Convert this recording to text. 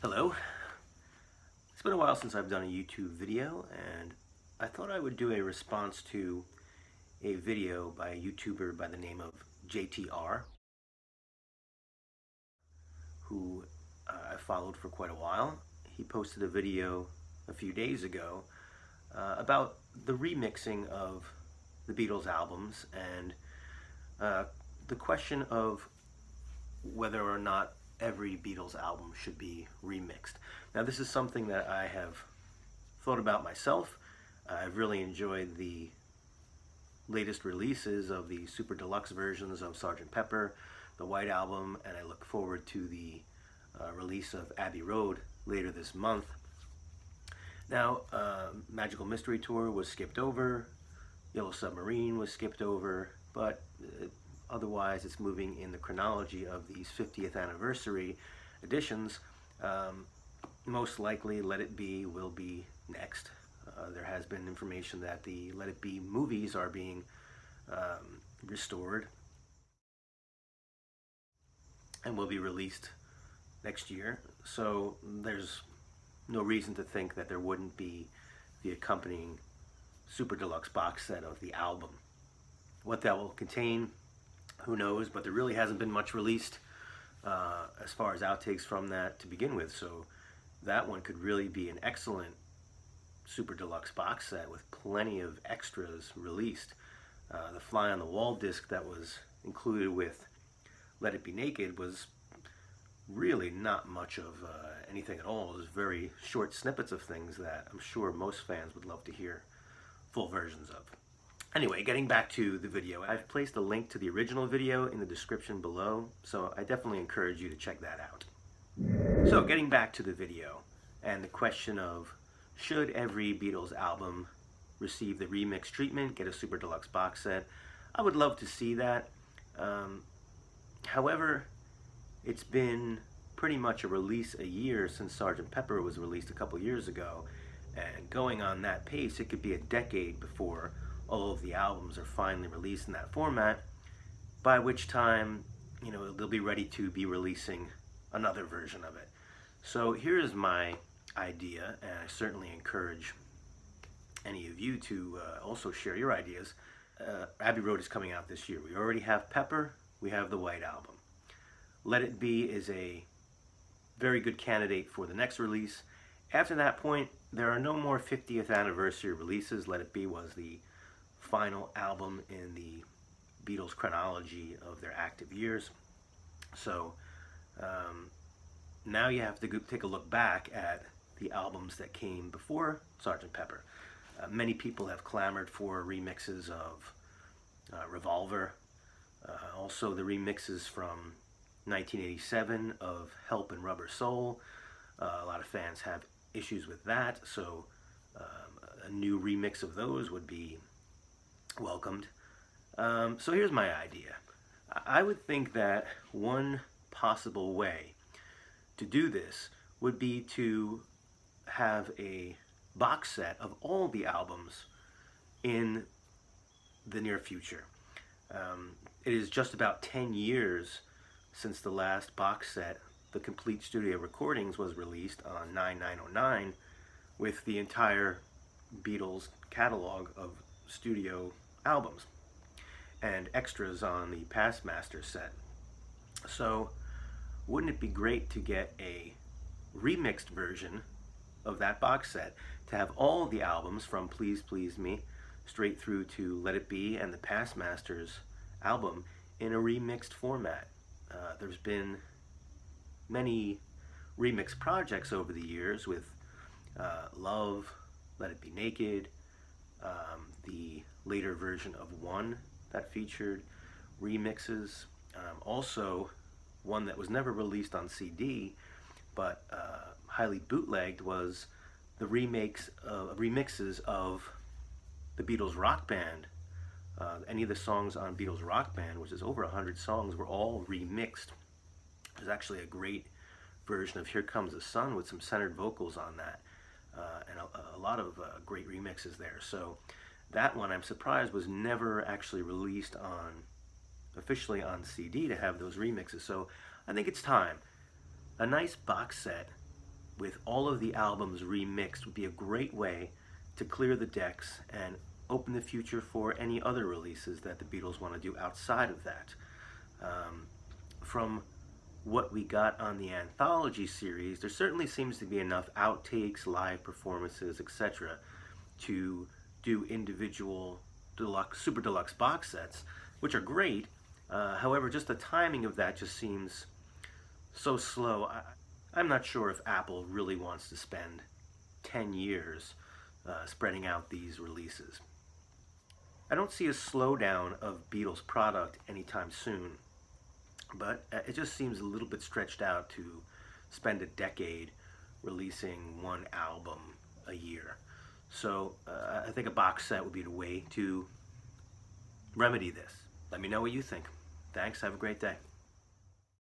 Hello. It's been a while since I've done a YouTube video, and I thought I would do a response to a video by a YouTuber by the name of JTR, who I followed for quite a while. He posted a video a few days ago about the remixing of the Beatles albums and the question of whether or not every Beatles album should be remixed. Now, this is something that I have thought about myself. I've really enjoyed the latest releases of the super deluxe versions of Sgt. Pepper, the White Album, and I look forward to the release of Abbey Road later this month. Now, Magical Mystery Tour was skipped over, Yellow Submarine was skipped over, but otherwise it's moving in the chronology of these 50th anniversary editions. Most likely Let It Be will be next. There has been information that the Let It Be movies are being restored and will be released next year. So there's no reason to think that there wouldn't be the accompanying super deluxe box set of the album. What that will contain, who knows, but there really hasn't been much released as far as outtakes from that to begin with, so that one could really be an excellent super deluxe box set with plenty of extras released. The fly on the wall disc that was included with Let It Be Naked was really not much of anything at all. It was very short snippets of things that I'm sure most fans would love to hear full versions of. Anyway, getting back to the video, I've placed a link to the original video in the description below, so I definitely encourage you to check that out. So getting back to the video and the question of should every Beatles album receive the remix treatment, get a super deluxe box set, I would love to see that. However, it's been pretty much a release a year since Sgt. Pepper was released a couple years ago, and going on that pace, it could be a decade before all of the albums are finally released in that format, by which time, you know, they'll be ready to be releasing another version of it. So here's my idea, and I certainly encourage any of you to also share your ideas. Abbey Road is coming out this year. We already have Pepper, we have the White Album. Let It Be is a very good candidate for the next release. After that point, there are no more 50th anniversary releases. Let It Be was the final album in the Beatles chronology of their active years. So now you have to take a look back at the albums that came before Sgt. Pepper. Many people have clamored for remixes of Revolver, also the remixes from 1987 of Help and Rubber Soul. A lot of fans have issues with that, so a new remix of those would be welcomed. So here's my idea. I would think that one possible way to do this would be to have a box set of all the albums in the near future. It is just about 10 years since the last box set, The Complete Studio Recordings, was released on 9/9/09 with the entire Beatles catalog of studio albums and extras on the Passmaster set. So wouldn't it be great to get a remixed version of that box set to have all the albums from Please Please Me straight through to Let It Be and the Passmasters album in a remixed format? There's been many remix projects over the years with Love, Let It Be Naked, the later version of One that featured remixes. Also, one that was never released on CD but highly bootlegged was the remixes of the Beatles Rock Band. Any of the songs on Beatles Rock Band, which is over 100 songs, were all remixed. There's actually a great version of Here Comes the Sun with some centered vocals on that, and a lot of great remixes there. So that one, I'm surprised, was never actually released officially on CD to have those remixes. So I think it's time. A nice box set with all of the albums remixed would be a great way to clear the decks and open the future for any other releases that the Beatles want to do outside of that. From what we got on the anthology series, there certainly seems to be enough outtakes, live performances, etc., to do individual deluxe, super deluxe box sets, which are great. However, just the timing of that just seems so slow. I'm not sure if Apple really wants to spend 10 years spreading out these releases. I don't see a slowdown of Beatles product anytime soon, but it just seems a little bit stretched out to spend a decade releasing one album a year. So I think a box set would be the way to remedy this. Let me know what you think. Thanks, have a great day.